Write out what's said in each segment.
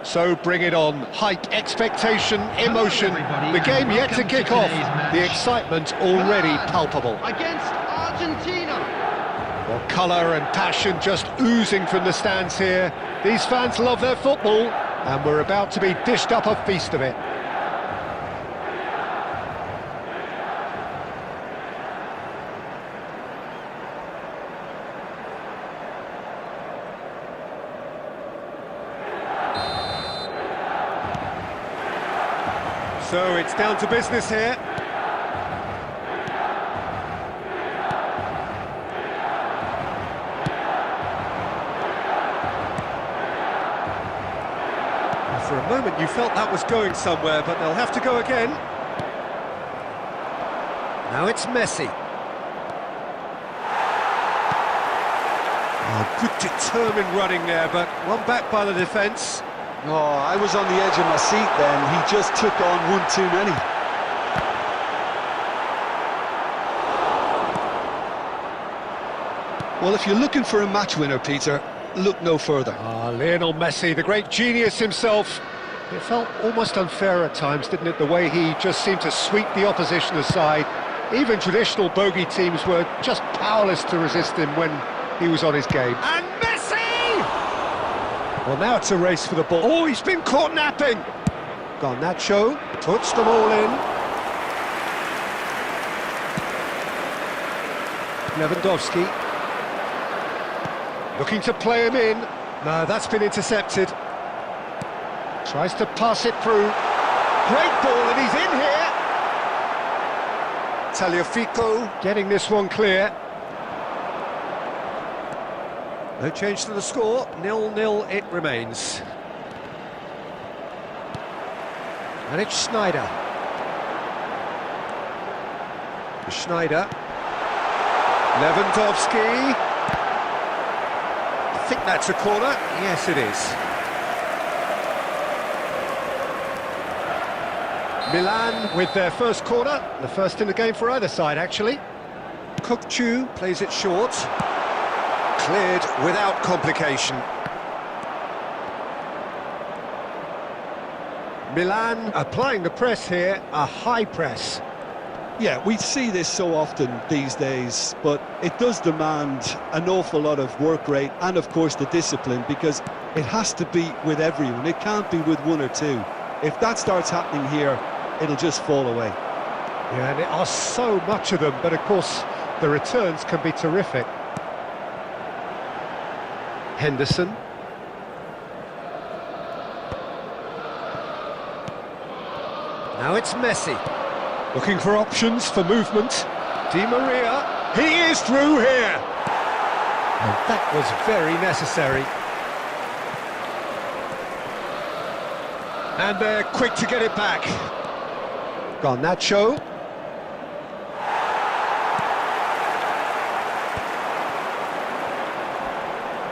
So bring it on. Hype, expectation, emotion. The game yet to kick off. The excitement already palpable. Against Argentina. Well, colour and passion just oozing from the stands here. These fans love their football, and we're about to be dished up a feast of it. So it's down to business here. For a moment you felt that was going somewhere, but they'll have to go again. Now it's Messi. Oh, good determined running there, but one back by the defence. Oh, I was on the edge of my seat then. He just took on one too many. Well, if you're looking for a match winner, Peter, look no further. Lionel Messi, the great genius himself. It felt almost unfair at times, didn't it, the way he just seemed to sweep the opposition aside. Even traditional bogey teams were just powerless to resist him when he was on his game. And Messi! Well, now it's a race for the ball. Oh, he's been caught napping! Garnacho puts them all in. Lewandowski. Looking to play him in. No, that's been intercepted. Tries to pass it through. Great ball, and he's in here. Tagliafico getting this one clear. No change to the score, 0-0 it remains. And it's Schneider. Schneider. Lewandowski. I think that's a corner. Yes, it is. Milan with their first corner, the first in the game for either side, actually. Kukçu plays it short. Cleared without complication. Milan applying the press here, a high press. Yeah, we see this so often these days, but it does demand an awful lot of work rate and, of course, the discipline, because it has to be with everyone. It can't be with one or two. If that starts happening here, it'll just fall away. Yeah, and there are so much of them, but of course, the returns can be terrific. Henderson. Now it's Messi. Looking for options for movement. Di Maria. He is through here. And that was very necessary. And they're quick to get it back. Garnacho.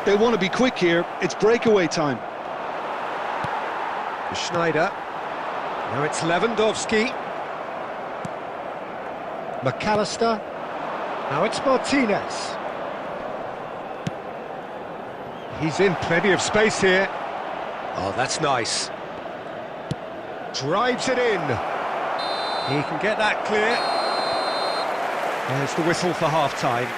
They want to be quick here. It's breakaway time. Schneider. Now it's Lewandowski. McAllister. Now it's Martinez. He's in plenty of space here. Oh, that's nice. Drives it in. He can get that clear. There's the whistle for half-time.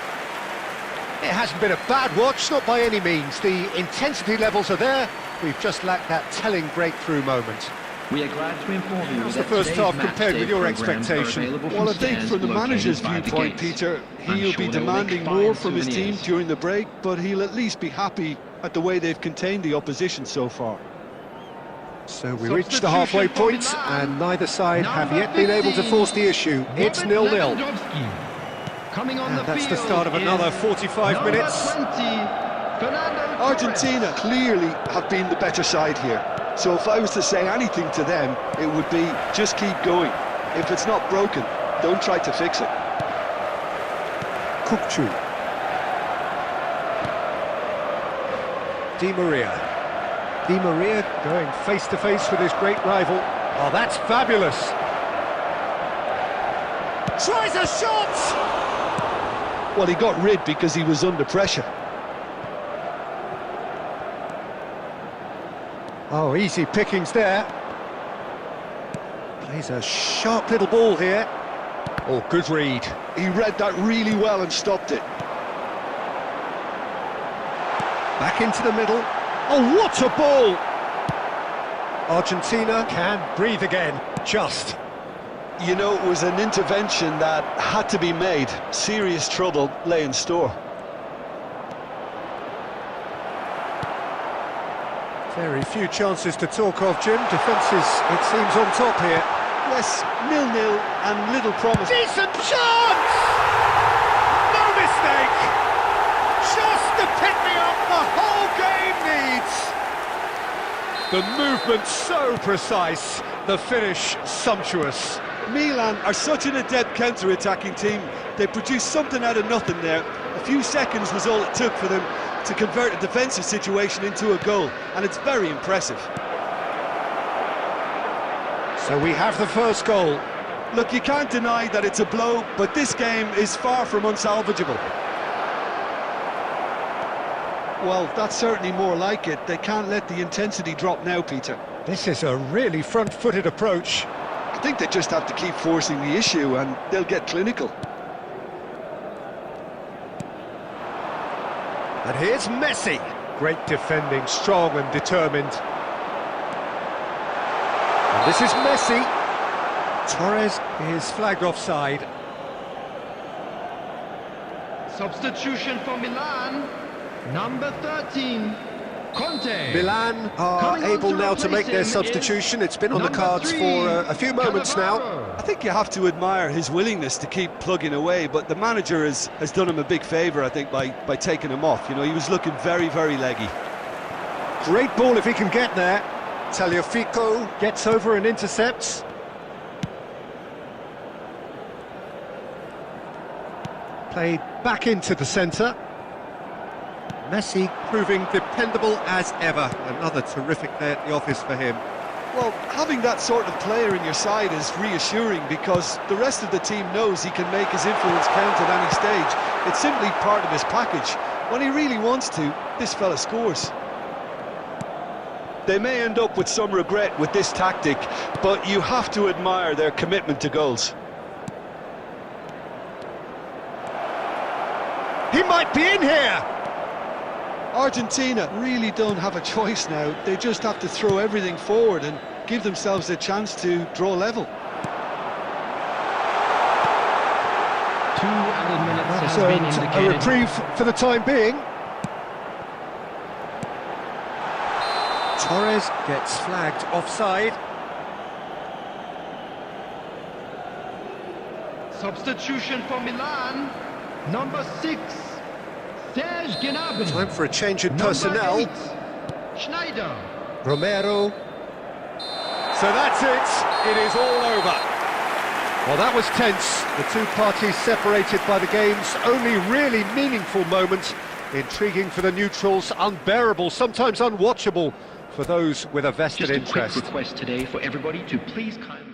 It hasn't been a bad watch, not by any means. The intensity levels are there. We've just lacked that telling breakthrough moment. We are glad to inform you How's that the first today's half match compared day with your programmes are expectation? available Well, I from think stands from the located manager's by the viewpoint, gates. Peter, I'm he'll sure be they will make demanding fine more from his team souvenirs. during the break, but he'll at least be happy at the way they've contained the opposition so far. So we reached the halfway point, and neither side have yet been able to force the issue. It's 0-0. And that's the start of another 45 minutes. Argentina clearly have been the better side here. So if I was to say anything to them, it would be just keep going. If it's not broken, don't try to fix it. Kukçu. Di Maria. Di Maria going face-to-face with his great rival. Oh, that's fabulous. Tries a shot! Well, he got rid because he was under pressure. Oh, easy pickings there. Plays a sharp little ball here. Oh, good read. He read that really well and stopped it. Back into the middle. Oh, what a ball! Argentina can breathe again, just. You know, it was an intervention that had to be made. Serious trouble lay in store. Very few chances to talk of, Jim. Defences, it seems, on top here. Yes, 0-0 and little promise. Decent chance! No mistake! Just the pick-me-up the whole game needs! The movement so precise, the finish sumptuous. Milan are such an adept counter-attacking team. They produced something out of nothing there. A few seconds was all it took for them to convert a defensive situation into a goal, and it's very impressive. So we have the first goal. Look, you can't deny that it's a blow, but this game is far from unsalvageable. Well, that's certainly more like it. They can't let the intensity drop now, Peter. This is a really front-footed approach. I think they just have to keep forcing the issue and they'll get clinical. And here's Messi. Great defending, strong and determined. And this is Messi. Torres is flagged offside. Substitution for Milan. Number 13, Conte. Milan are Coming on able to now to make their replace him substitution. is It's been on the number cards 3, for a few moments now. Cannavaro. I think you have to admire his willingness to keep plugging away, but the manager has done him a big favour, I think, by taking him off. You know, he was looking very, very leggy. Great ball if he can get there. Tagliafico gets over and intercepts. Played back into the centre. Messi proving dependable as ever. Another terrific day at the office for him. Well, having that sort of player in your side is reassuring because the rest of the team knows he can make his influence count at any stage. It's simply part of his package. When he really wants to, this fella scores. They may end up with some regret with this tactic, but you have to admire their commitment to goals. He might be in here! Argentina really don't have a choice now. They just have to throw everything forward and give themselves a chance to draw level. 2 added minutes has So, been a indicated. reprieve for the time being. Torres gets flagged offside. Substitution for Milan. Number 6, Serge Gnabry. Time for a change in Number personnel. 8, Schneider. Romero. So that's it. It is all over. Well, that was tense. The two parties separated by the game's only really meaningful moment. Intriguing for the neutrals, unbearable, sometimes unwatchable for those with a vested Just a interest. quick request today for everybody to please kindly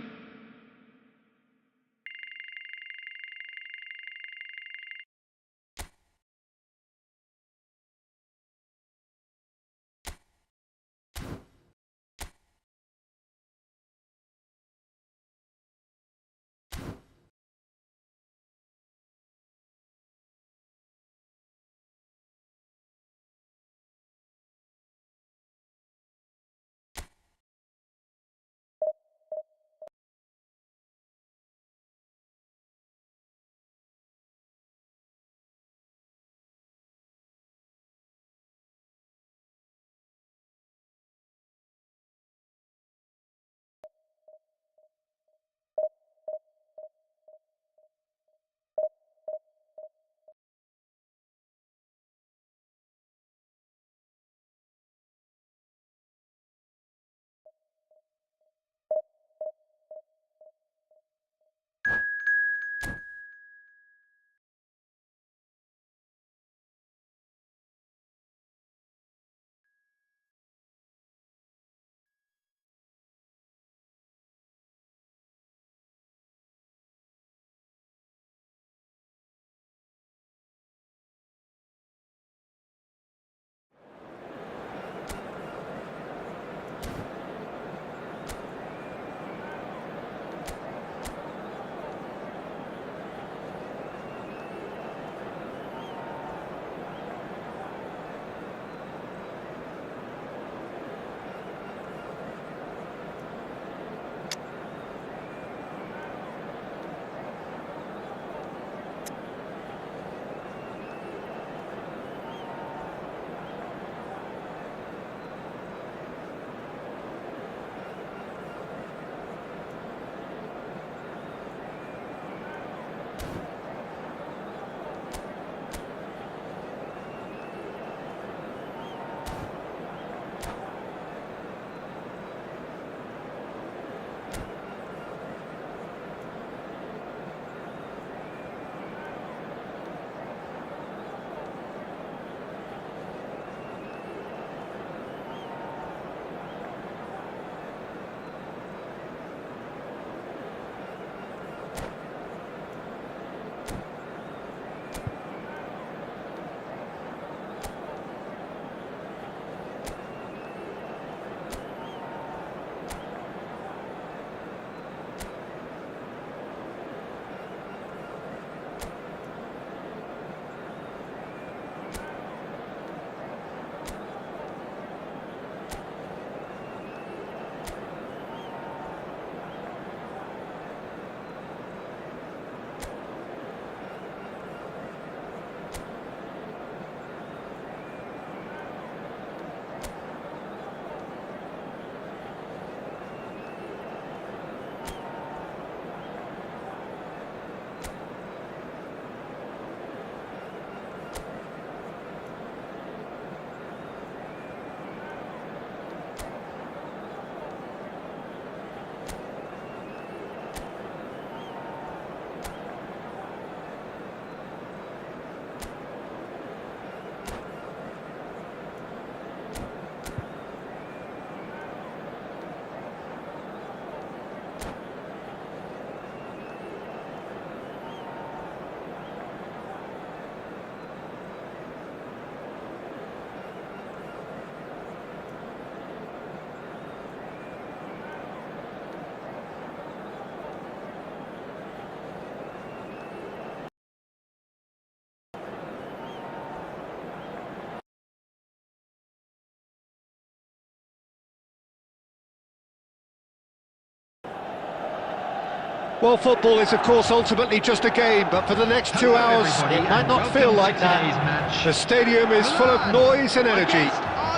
Well, football is, of course, ultimately just a game, but for the next 2 hours, it might not feel like that. The stadium is full of noise and energy.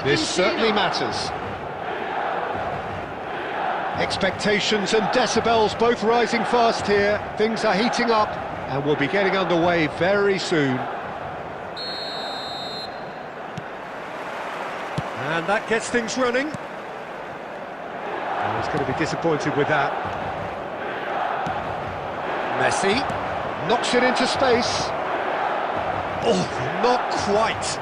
This certainly matters. Expectations and decibels both rising fast here. Things are heating up, and we'll be getting underway very soon. And that gets things running. Oh, he's going to be disappointed with that. Messi knocks it into space. Oh, not quite.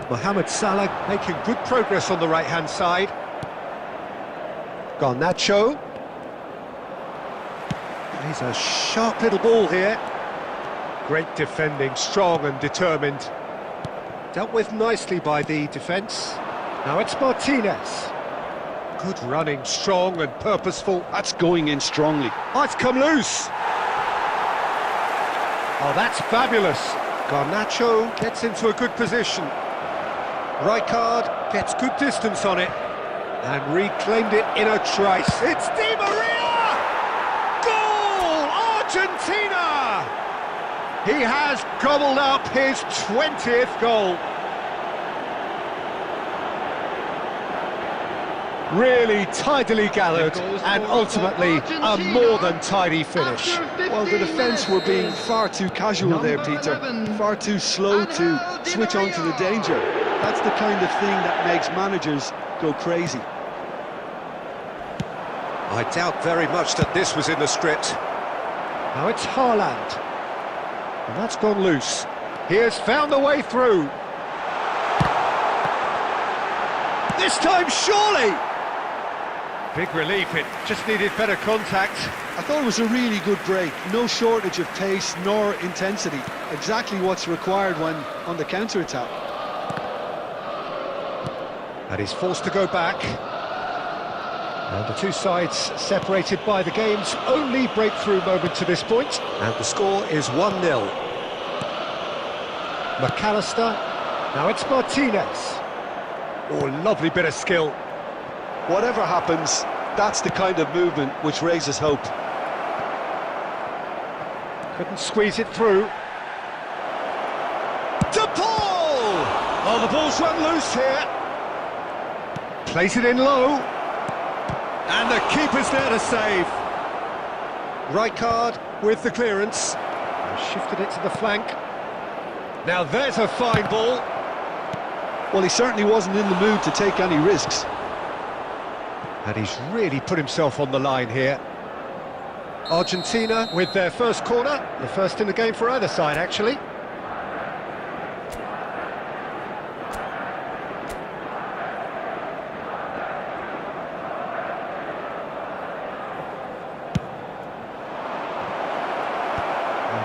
Mohamed Salah making good progress on the right-hand side. Garnacho. He's a sharp little ball here. Great defending, strong and determined. Dealt with nicely by the defence. Now it's Martinez. Good running, strong and purposeful. That's going in strongly. Oh, it's come loose. Oh, that's fabulous. Garnacho gets into a good position. Rijkaard gets good distance on it and reclaimed it in a trice. It's Di Maria! Goal! Argentina! He has gobbled up his 20th goal. Really tidily gathered and ultimately a more than tidy finish. Well, the defence were being far too casual there, Peter. Far too slow to switch on to the danger. That's the kind of thing that makes managers go crazy. I doubt very much that this was in the script. Now it's Haaland. And that's gone loose. He has found the way through. This time, surely! Big relief, it just needed better contact. I thought it was a really good break. No shortage of pace nor intensity. Exactly what's required when on the counter-attack. And he's forced to go back. And the two sides separated by the game's only breakthrough moment to this point. And the score is 1-0. McAllister. Now it's Martinez. Oh, lovely bit of skill. Whatever happens, that's the kind of movement which raises hope. Couldn't squeeze it through. To Paul! Oh, the ball's run loose here. Plays it in low. And the keeper's there to save. Rijkaard with the clearance. Shifted it to the flank. Now there's a fine ball. Well, he certainly wasn't in the mood to take any risks. And he's really put himself on the line here. Argentina with their first corner. The first in the game for either side, actually.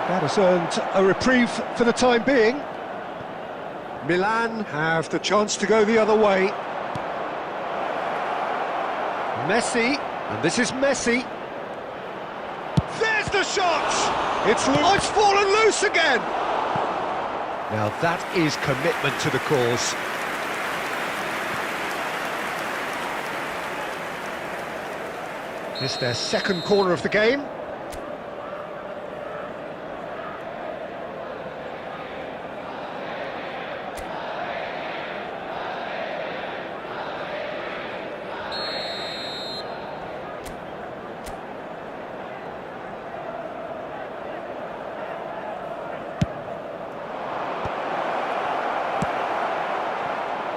That has earned a reprieve for the time being. Milan have the chance to go the other way. Messi, and this is Messi. There's the shot! It's loose. Oh, it's fallen loose again! Now that is commitment to the cause. This is their second corner of the game.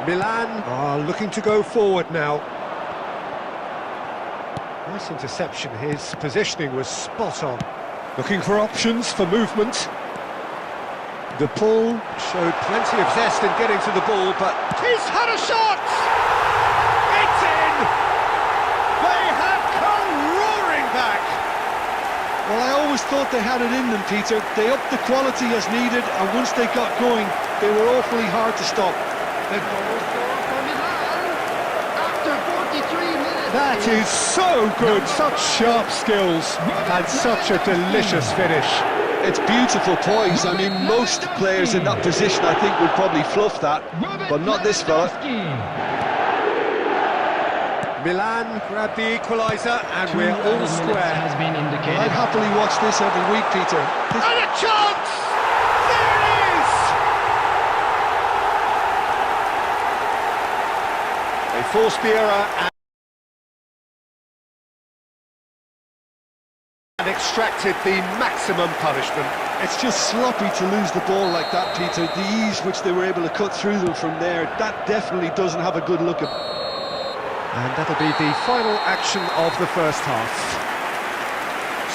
Milan are looking to go forward now. Nice interception, his positioning was spot on. Looking for options for movement. De Paul showed plenty of zest in getting to the ball, but he's had a shot! It's in! They have come roaring back! Well, I always thought they had it in them, Peter. They upped the quality as needed, and once they got going, they were awfully hard to stop. The goal scorer for Milan after 43 minutes. That is so good, such sharp skills and such a delicious finish. It's beautiful poise. I mean, most players in that position, I think, would probably fluff that, but not this fella. Milan grab the equaliser, and we're all square. Has been indicated. I'd happily watch this every week, Peter. And a chance! There it is! They forced the error and extracted the maximum punishment. It's just sloppy to lose the ball like that, Peter. The ease which they were able to cut through them from there, that definitely doesn't have a good look at. And that'll be the final action of the first half.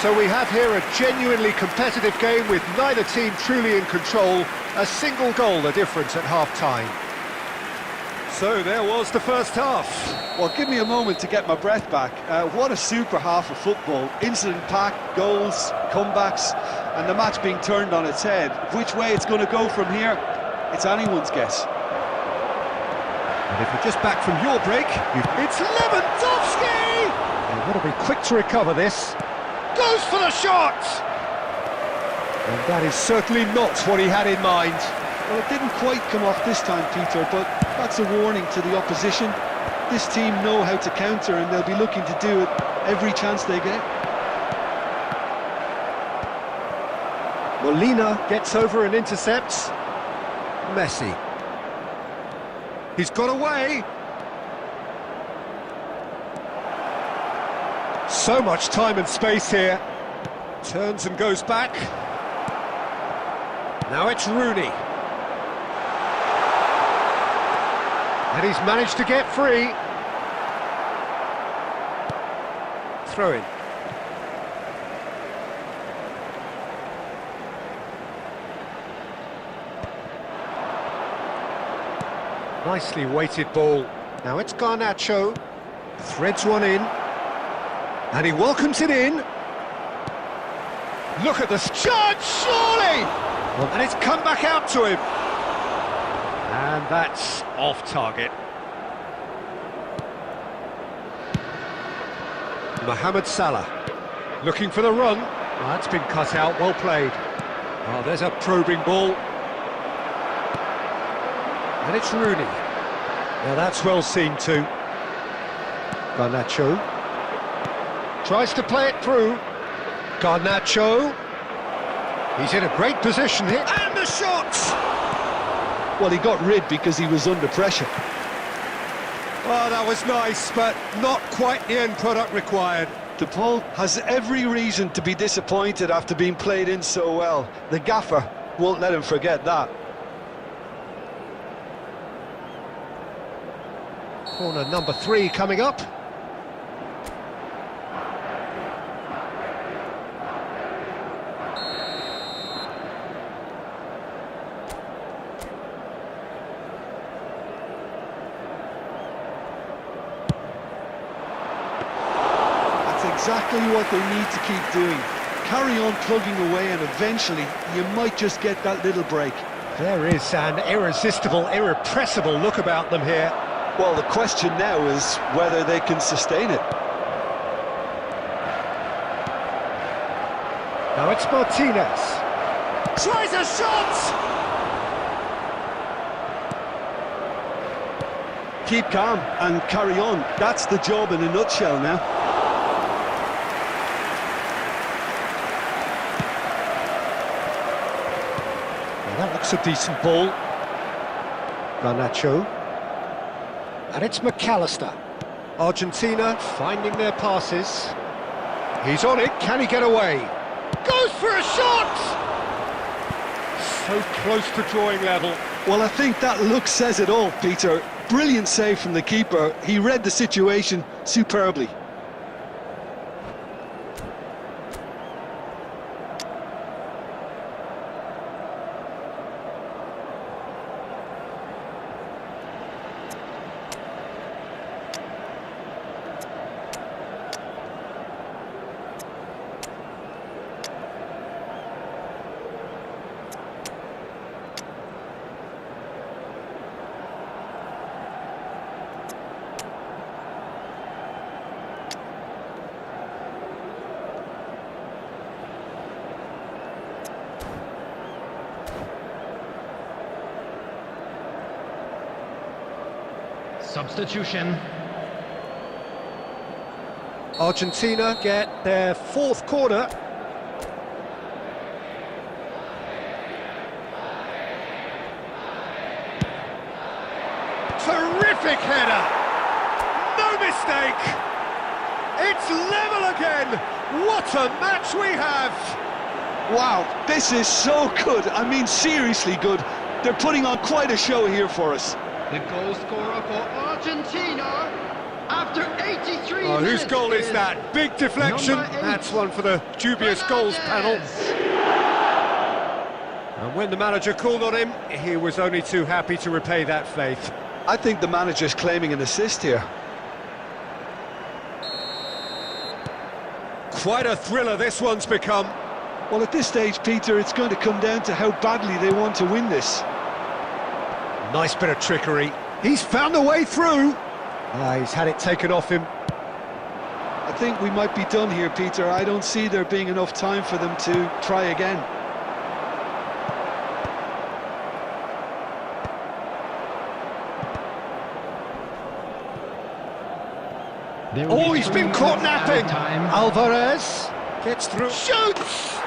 So we have here a genuinely competitive game with neither team truly in control. A single goal the difference at half-time. So there was the first half. Well, give me a moment to get my breath back. What a super half of football. Incident-packed, goals, comebacks, and the match being turned on its head. Which way it's going to go from here, it's anyone's guess. And if you're just back from your break, it's Lewandowski! They've got to be quick to recover this. Goes for the shot! And that is certainly not what he had in mind. Well, it didn't quite come off this time, Peter, but that's a warning to the opposition. This team know how to counter, and they'll be looking to do it every chance they get. Molina gets over and intercepts. Messi. He's got away. So much time and space here. Turns and goes back. Now it's Rooney. And he's managed to get free. Throw in. Nicely weighted ball. Now it's Garnacho. Threads one in. And he welcomes it in. Look at this charge, surely! And it's come back out to him. And that's off target. Mohamed Salah. Looking for the run. Oh, that's been cut out, well played. Oh, there's a probing ball. And it's Rooney. Now that's well seen too. Garnacho. Tries to play it through. Garnacho. He's in a great position here. And the shot! Well, he got rid because he was under pressure. Oh, that was nice, but not quite the end product required. DePaul has every reason to be disappointed after being played in so well. The gaffer won't let him forget that. Corner number 3 coming up. That's exactly what they need to keep doing. Carry on plugging away, and eventually you might just get that little break. There is an irresistible, irrepressible look about them here. Well, the question now is whether they can sustain it. Now it's Martinez. Tries a shot! Keep calm and carry on. That's the job in a nutshell now. Well, that looks a decent ball. Garnacho. And it's McAllister. Argentina finding their passes. He's on it, can he get away? Goes for a shot! So close to drawing level. Well, I think that look says it all, Peter. Brilliant save from the keeper. He read the situation superbly. Substitution. Argentina get their fourth corner. Terrific header! No mistake! It's level again! What a match we have! Wow, this is so good. I mean, seriously good. They're putting on quite a show here for us. The goal scorer for Argentina after 83 Oh, minutes. whose goal is that? Big deflection. Number 8. That's one for the dubious goals panel. And when the manager called on him, he was only too happy to repay that faith. I think the manager's claiming an assist here. Quite a thriller this one's become. Well, at this stage, Peter, it's going to come down to how badly they want to win this. Nice bit of trickery. He's found a way through. He's had it taken off him. I think we might be done here, Peter. I don't see there being enough time for them to try again. Oh, he's been caught napping. Alvarez gets through. Shoots!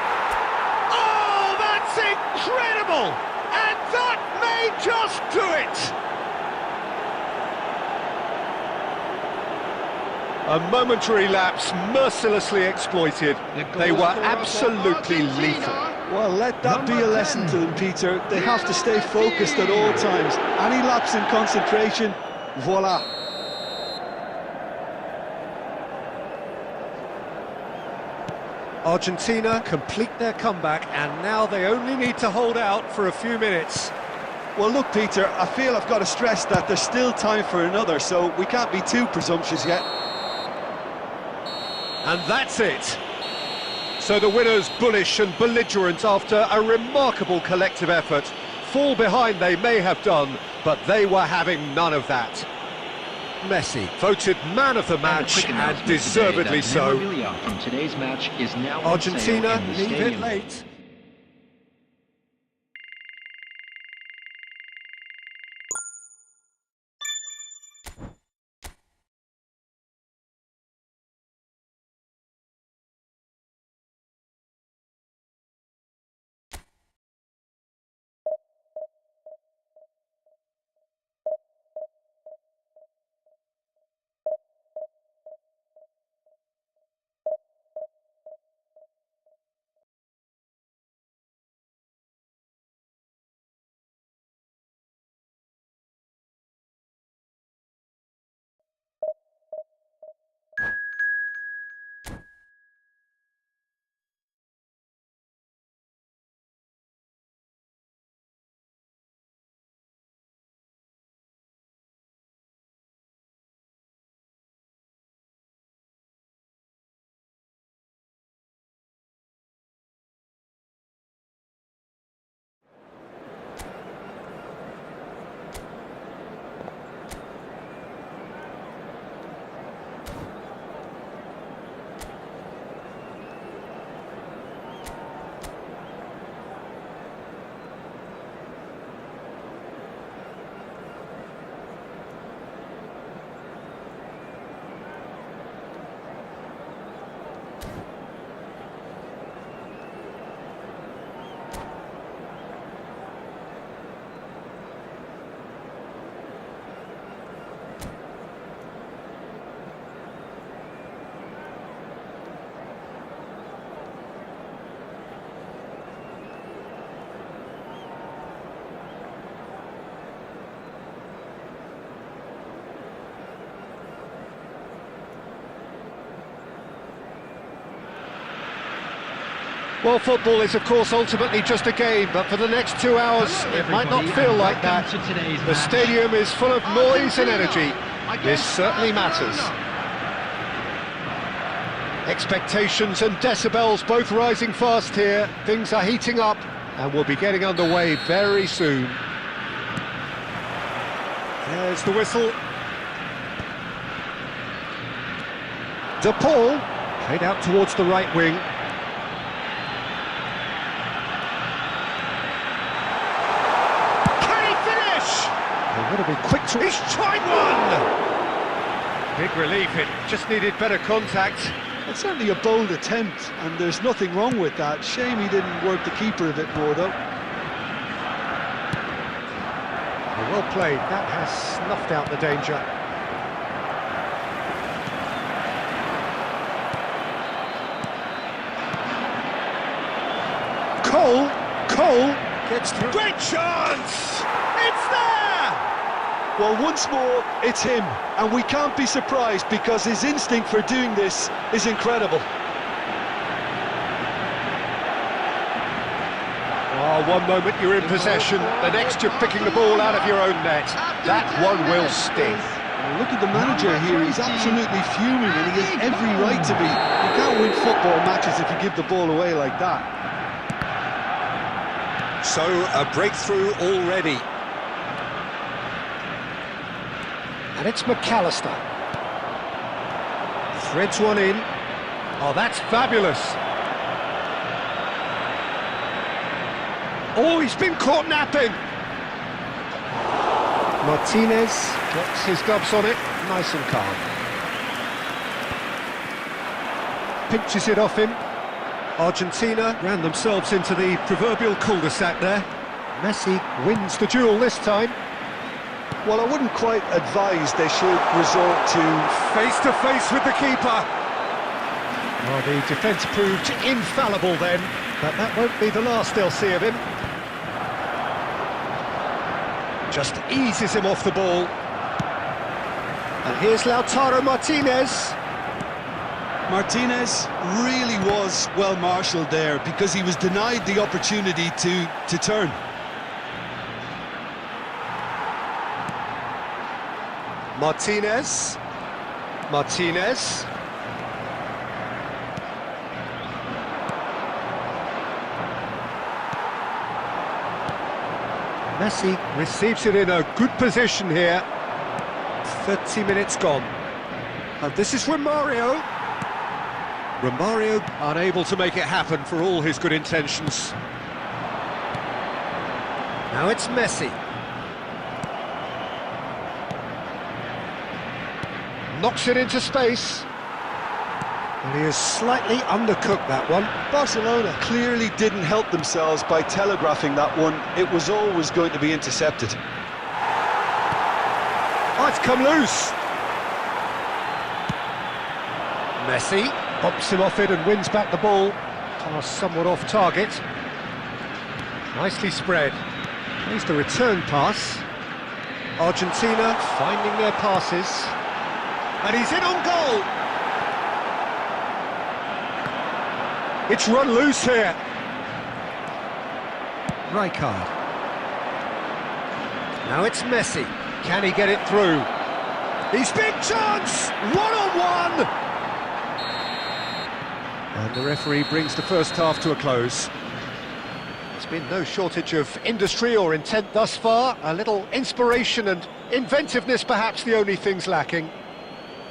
Oh, that's incredible! And that may just do it! A momentary lapse, mercilessly exploited. They were absolutely lethal. Well, let that be a lesson to them, Peter. They have to stay focused at all times. Any lapse in concentration, voila. Argentina complete their comeback, and now they only need to hold out for a few minutes. Well, look, Peter, I feel I've got to stress that there's still time for another, so we can't be too presumptuous yet. And that's it. So the winners, bullish and belligerent after a remarkable collective effort. Fall behind they may have done, but they were having none of that. Messi voted man of the match, and deservedly so. From today's match is now Argentina in the leave it stadium. late. Well, football is, of course, ultimately just a game, but for the next 2 hours, it might not feel like that. The stadium is full of noise and energy. This certainly matters. Expectations and decibels both rising fast here. Things are heating up, and we'll be getting underway very soon. There's the whistle. De Paul, played out towards the right wing. Got to be quick to... He's tried one! Big relief, it just needed better contact. It's certainly a bold attempt, and there's nothing wrong with that. Shame he didn't work the keeper a bit more, though. Well played, that has snuffed out the danger. Cole gets through. Great chance! It's there! Well, once more, it's him, and we can't be surprised because his instinct for doing this is incredible. Oh, one moment you're in possession, the next you're picking the ball out of your own net. That one will sting. Well, look at the manager here, he's absolutely fuming, and he has every right to be. You can't win football matches if you give the ball away like that. So, a breakthrough already. And it's McAllister. Threads one in. Oh, that's fabulous. Oh, he's been caught napping. Martinez drops his gloves on it, nice and calm. Pinches it off him. Argentina ran themselves into the proverbial cul-de-sac there. Messi wins the duel this time. Well, I wouldn't quite advise they should resort to face-to-face with the keeper. Oh, the defence proved infallible then, but that won't be the last they'll see of him. Just eases him off the ball. And here's Lautaro Martinez. Martinez really was well marshalled there because he was denied the opportunity to turn. Martinez. Messi receives it in a good position here. 30 minutes gone. And this is Romario. Romario unable to make it happen for all his good intentions. Now it's Messi. Knocks it into space. And he has slightly undercooked that one. Barcelona clearly didn't help themselves by telegraphing that one. It was always going to be intercepted. Oh, it's come loose. Messi bumps him off it and wins back the ball. Pass somewhat off target. Nicely spread. Here's the return pass. Argentina finding their passes. And he's in on goal. It's run loose here. Rijkaard. Now it's Messi. Can he get it through? He's big chance! One-on-one! And the referee brings the first half to a close. There's been no shortage of industry or intent thus far. A little inspiration and inventiveness perhaps the only things lacking.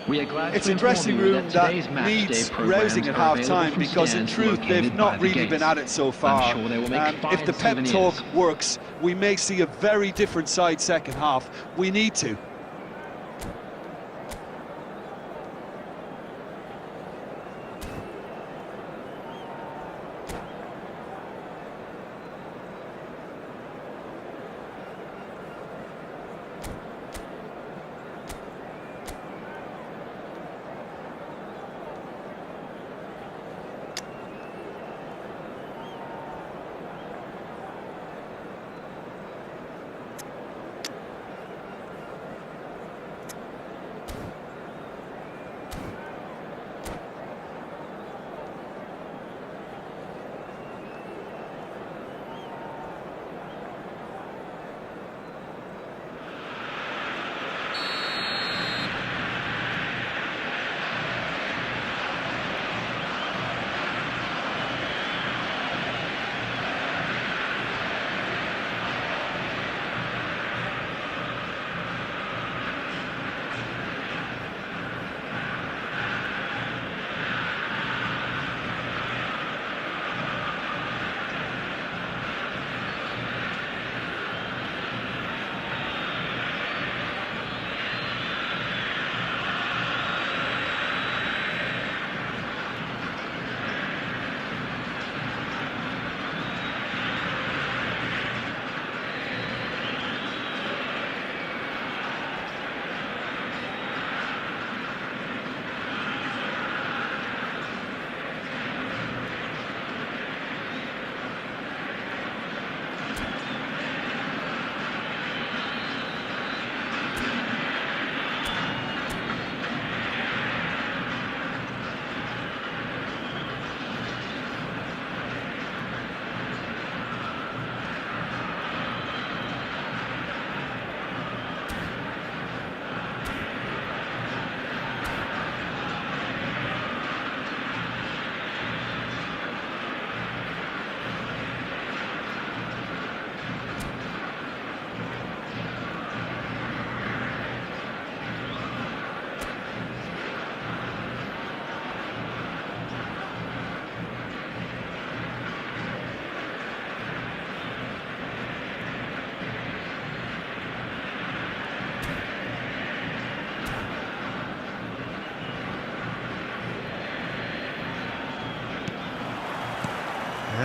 We are glad It's to a dressing inform you room that that today's match needs day programs rousing at are available half-time from because in stands truth located they've by not the really been gates. at it so far. I'm sure they will make If the fine pep talk souvenirs. works, we may see a very different side second half. We need to.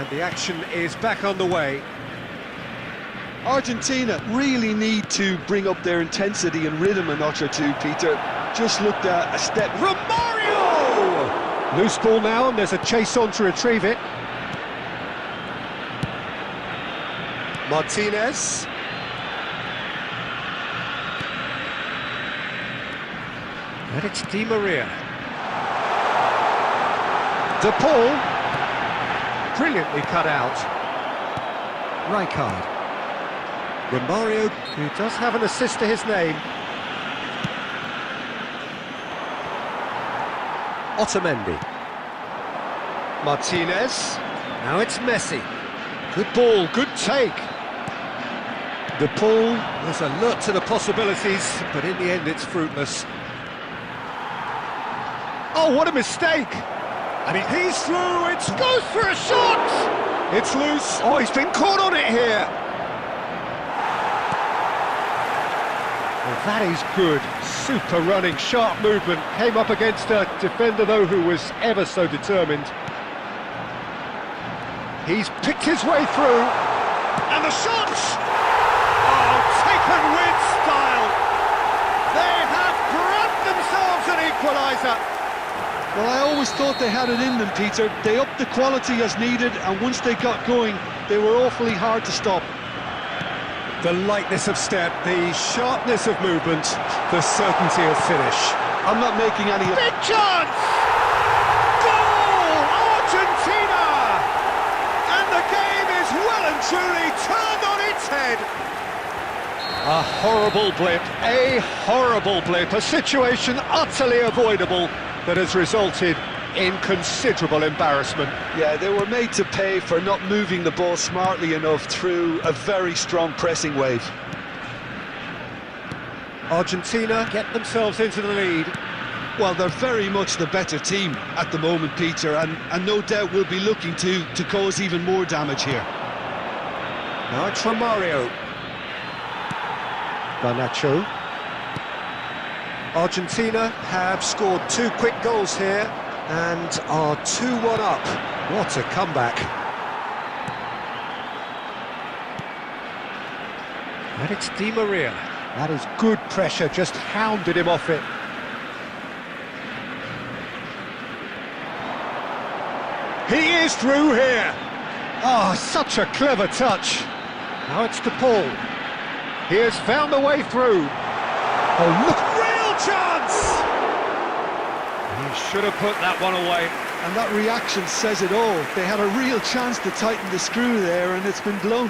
And the action is back on the way. Argentina really need to bring up their intensity and rhythm a notch or two, Peter. Just looked at a step. Romario! Loose ball now, and there's a chase on to retrieve it. Martinez. And it's Di Maria. De Paul. Brilliantly cut out. Rijkaard. Romario, who does have an assist to his name. Otamendi. Martinez. Now it's Messi. Good ball, good take. De Paul was alert to the possibilities, but in the end it's fruitless. Oh, what a mistake! And he's through, it goes for a shot! It's loose. Oh, he's been caught on it here. Well, that is good. Super running, sharp movement. Came up against a defender, though, who was ever so determined. He's picked his way through. And the shot! Oh, taken with style. They have grabbed themselves an equaliser. Well, I always thought they had it in them, Peter. They upped the quality as needed, and once they got going, they were awfully hard to stop. The lightness of step, the sharpness of movement, the certainty of finish. I'm not making any... Big chance! Goal! Argentina! And the game is well and truly turned on its head. A horrible blip, a situation utterly avoidable that has resulted in considerable embarrassment. Yeah, they were made to pay for not moving the ball smartly enough through a very strong pressing wave. Argentina get themselves into the lead. Well, they're very much the better team at the moment, Peter, and no doubt will be looking to cause even more damage here. Now it's Romario. Garnacho. Argentina have scored 2 quick goals here and are 2-1 up. What a comeback. And it's Di Maria. That is good pressure, just hounded him off it. He is through here. Oh, such a clever touch. Now it's De Paul. He has found a way through. Oh, look, real chance! He should have put that one away. And that reaction says it all. They had a real chance to tighten the screw there, and it's been blown.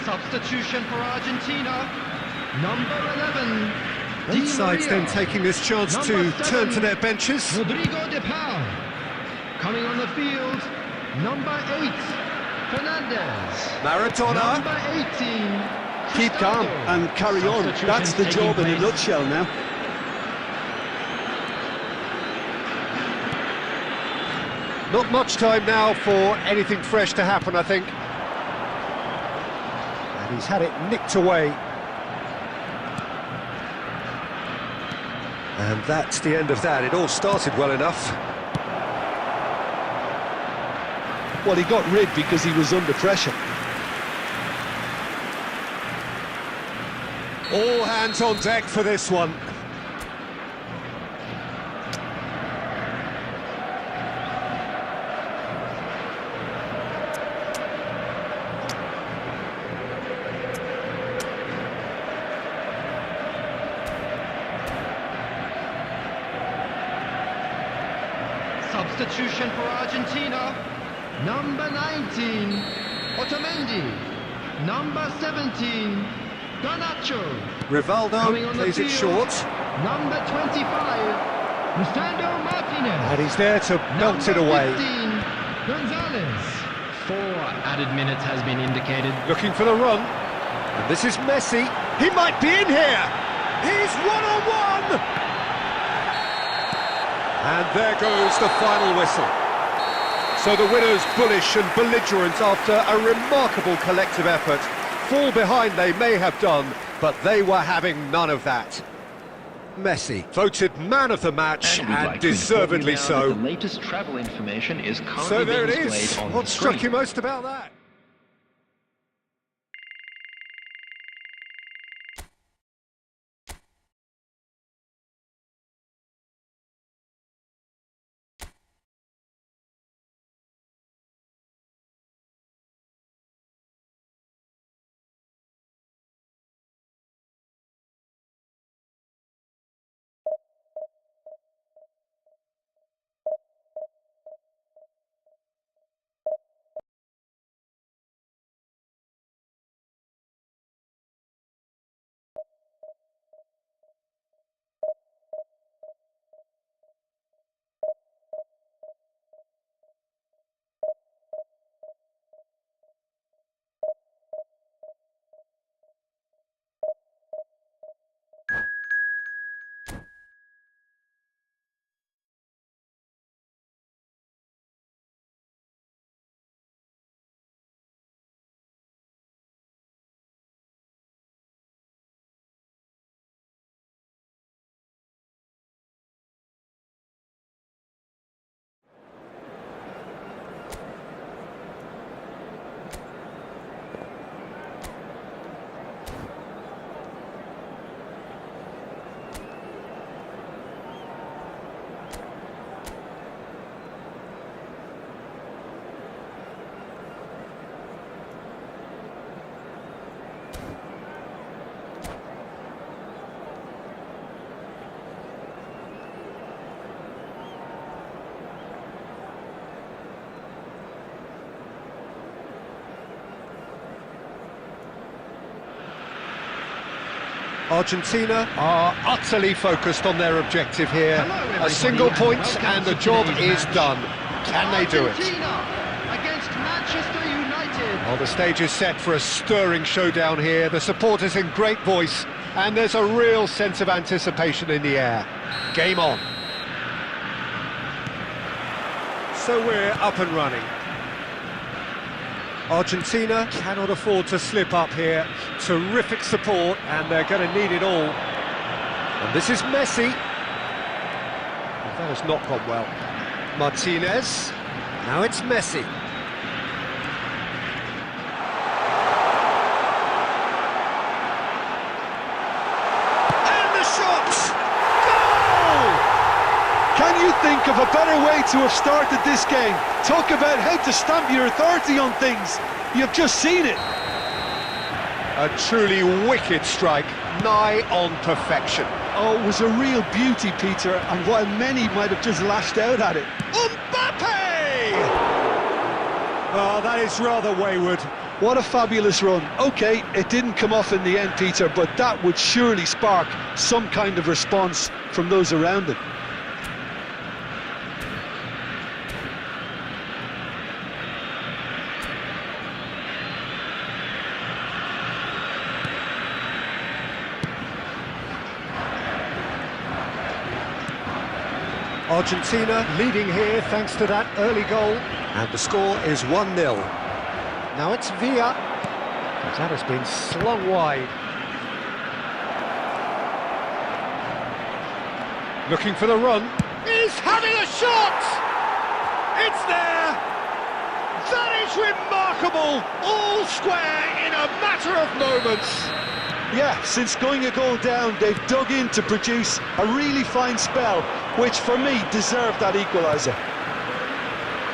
Substitution for Argentina, number 11. Both sides then taking this chance to turn to their benches. Rodrigo de Paul. Coming on the field, number 8, Fernandez. Maradona. Number 18. Keep calm and carry on. That's the job in a nutshell now. Not much time now for anything fresh to happen, I think. And he's had it nicked away. And that's the end of that. It all started well enough. Well, he got rid because he was under pressure. All hands on deck for this one. Substitution for Argentina, number 19, Otamendi. Number 17, Garnacho. Rivaldo Coming on the plays it field. short. Number 25, Lisandro Martinez. And he's there to belt it away. Number 15, Gonzalez. 4 added minutes has been indicated. Looking for the run. And this is Messi. He might be in here. He's one-on-one. And there goes the final whistle. So the winners bullish and belligerent after a remarkable collective effort. Fall behind they may have done, but they were having none of that. Messi voted man of the match and deservedly so. The latest travel information is currently So there it being is. displayed on What the struck screen. you most about that? Argentina are utterly focused on their objective here. Hello, A single everybody, point and and the welcome job to today's is match. done. Can they do it? Argentina against Manchester United. Well, the stage is set for a stirring showdown here. The supporters in great voice, and there's a real sense of anticipation in the air. Game on. So we're up and running. Argentina cannot afford to slip up here. Terrific support, and they're going to need it all. And this is Messi. Well, that has not gone well. Martinez. Now it's Messi. And the shot! Goal! Can you think of a better way to have started this game? Talk about how to stamp your authority on things. You've just seen it. A truly wicked strike, nigh on perfection. Oh, it was a real beauty, Peter, and while many might have just lashed out at it. Mbappe! Oh, that is rather wayward. What a fabulous run. OK, it didn't come off in the end, Peter, but that would surely spark some kind of response from those around it. Argentina leading here thanks to that early goal. And the score is 1-0. Now it's Villa. But that has been slung wide. Looking for the run. He's having a shot! It's there! That is remarkable! All square in a matter of moments. Yeah, since going a goal down, they've dug in to produce a really fine spell, which for me deserved that equaliser.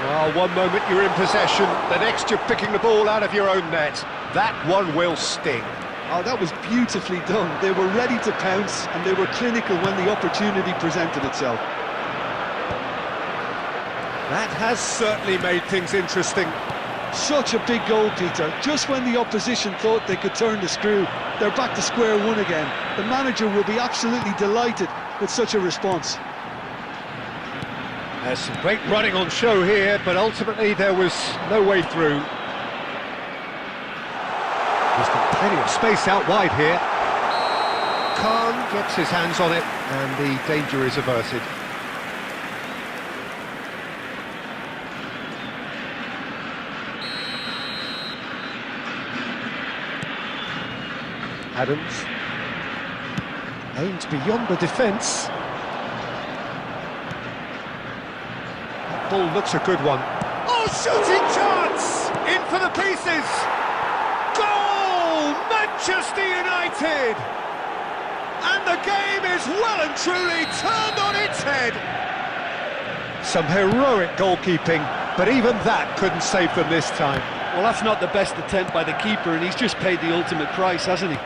Well, one moment you're in possession, the next you're picking the ball out of your own net. That one will sting. Oh, that was beautifully done. They were ready to pounce, and they were clinical when the opportunity presented itself. That has certainly made things interesting. Such a big goal, Peter. Just when the opposition thought they could turn the screw, they're back to square one again. The manager will be absolutely delighted with such a response. There's some great running on show here, but ultimately there was no way through. He's got plenty of space out wide here. Khan gets his hands on it, and the danger is averted. Adams aims beyond the defence. That ball looks a good one. Oh, shooting chance! In for the pieces! Goal! Manchester United! And the game is well and truly turned on its head. Some heroic goalkeeping, but even that couldn't save them this time. Well, that's not the best attempt by the keeper, and he's just paid the ultimate price, hasn't he?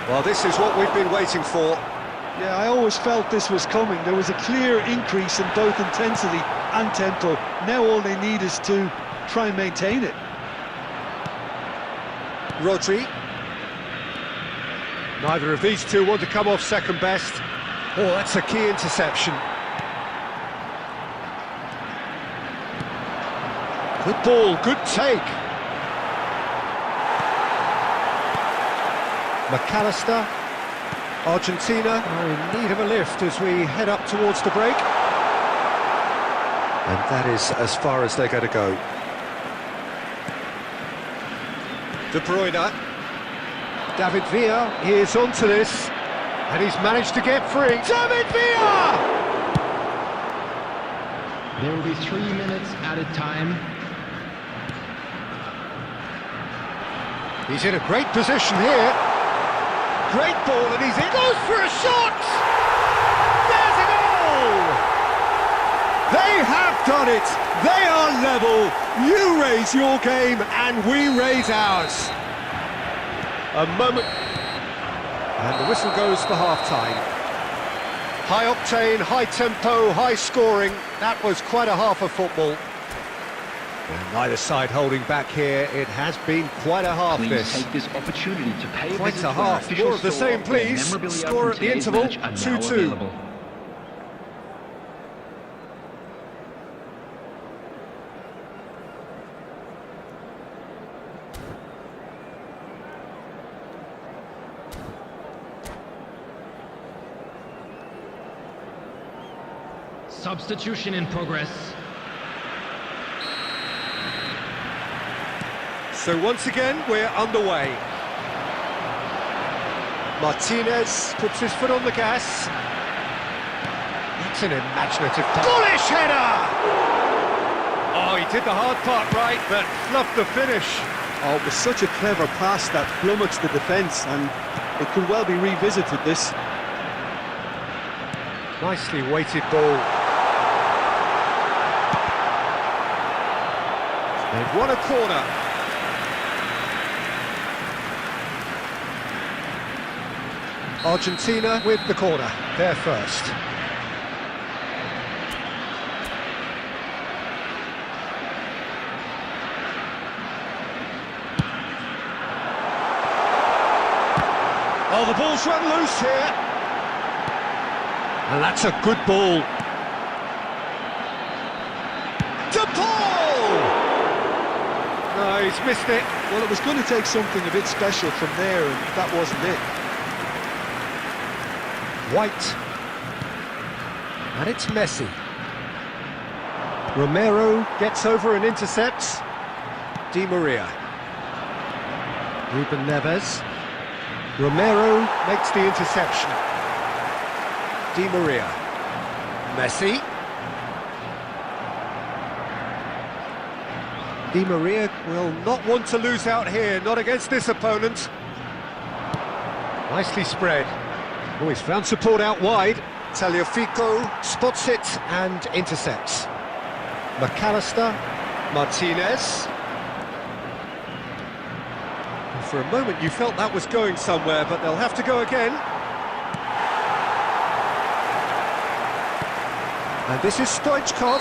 Well, this is what we've been waiting for. Yeah, I always felt this was coming. There was a clear increase in both intensity and tempo. Now all they need is to try and maintain it. Rodri. Neither of these two want to come off second best. Oh, that's a key interception. Good ball, good take. McAllister. Argentina are in need of a lift as we head up towards the break. And that is as far as they're going to go. De Bruyne. David Villa is onto this, and he's managed to get free. David Villa! There will be 3 minutes added time. He's in a great position here. Great ball, and he's in. Goes for a shot! There's a goal! They have done it! They are level! You raise your game, and we raise ours. A moment... And the whistle goes for half-time. High octane, high tempo, high scoring. That was quite a half of football. And neither side holding back here. It has been quite a half, Please this. take this opportunity to pay a Quite visit a to our half. official More of the store, same, where please. memorabilia Score from at the today's interval, match are now 2-2. available. Substitution in progress. So once again, we're underway. Martinez puts his foot on the gas. That's an imaginative pass. Bullish header! Oh, he did the hard part right, but fluffed the finish. Oh, it was such a clever pass that flummoxed the defence, and it could well be revisited, this. Nicely weighted ball. They've won a corner. Argentina with the corner, they're first. Oh, the ball's run loose here. And that's a good ball. De Paul! No, he's missed it. Well, it was going to take something a bit special from there, and that wasn't it. White. And it's Messi. Romero gets over and intercepts. Di Maria. Ruben Neves. Romero makes the interception. Di Maria. Messi. Di Maria will not want to lose out here, not against this opponent. Nicely spread. Oh, he's found support out wide. Tagliafico spots it and intercepts. McAllister, Martinez. And for a moment you felt that was going somewhere, but they'll have to go again. And this is Stoichkov.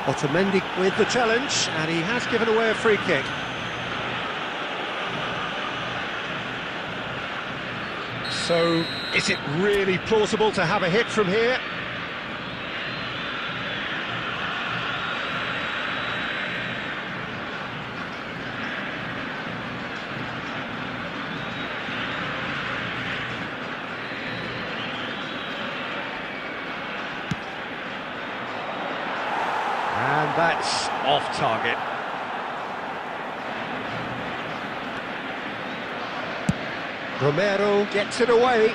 Otamendi with the challenge, and he has given away a free kick. So, is it really plausible to have a hit from here? And that's off target. Romero gets it away.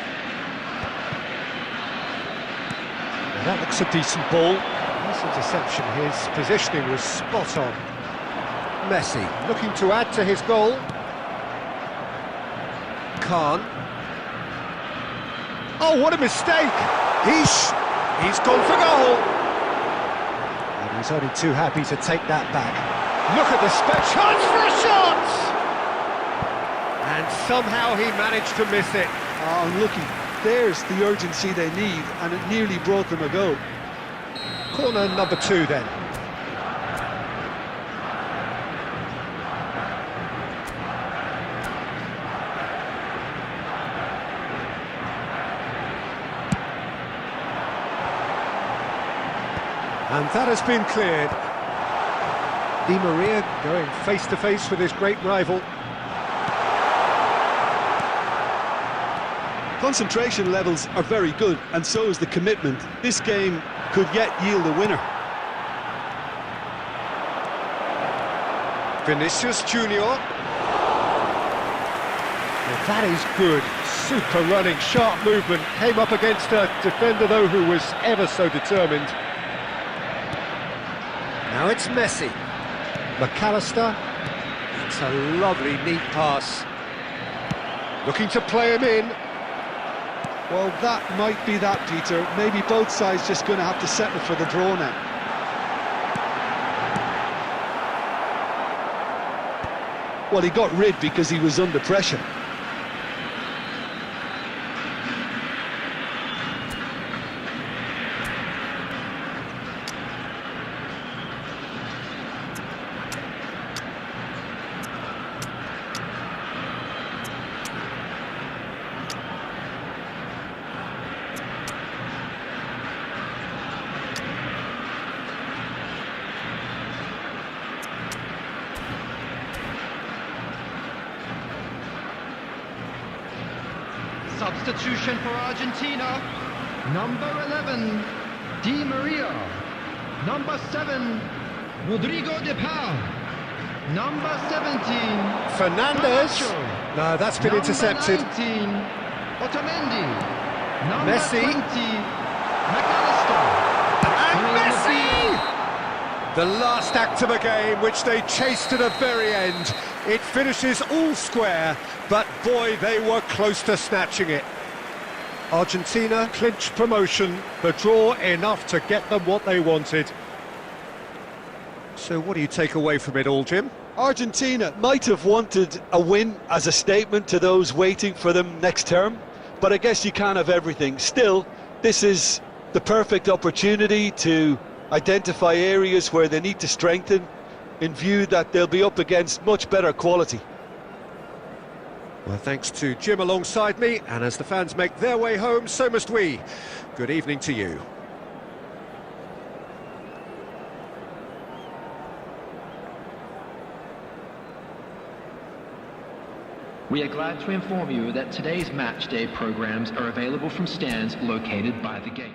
Now that looks a decent ball. Nice interception. His positioning was spot on. Messi looking to add to his goal. Khan. Oh, what a mistake! He's gone for goal. And he's only too happy to take that back. Look at the chance for a shot! And somehow he managed to miss it. Oh, looky, there's the urgency they need, and it nearly brought them a goal. Corner number 2 then. And that has been cleared. Di Maria going face to face with his great rival. Concentration levels are very good, and so is the commitment. This game could yet yield a winner. Vinicius Junior. Well, that is good. Super running, sharp movement. Came up against a defender, though, who was ever so determined. Now it's Messi. McAllister. It's a lovely, neat pass. Looking to play him in. Well, that might be that, Peter. Maybe both sides just going to have to settle for the draw now. Well, he got rid because he was under pressure. Substitution for Argentina. Number 11, Di Maria. Number 7, Rodrigo de Paul. Number 17, Fernandez. Camacho. No, that's been intercepted. Number 19, Otamendi. Number Messi. 20, McAllister. And Messi! The last act of a game, which they chased to the very end. It finishes all square, but boy, they were close to snatching it. Argentina clinched promotion, the draw enough to get them what they wanted. So what do you take away from it all, Jim? Argentina might have wanted a win as a statement to those waiting for them next term, but I guess you can't have everything. Still, this is the perfect opportunity to identify areas where they need to strengthen in view that they'll be up against much better quality. Well, thanks to Jim alongside me, and as the fans make their way home, so must we. Good evening to you. We are glad to inform you that today's match day programs are available from stands located by the gates.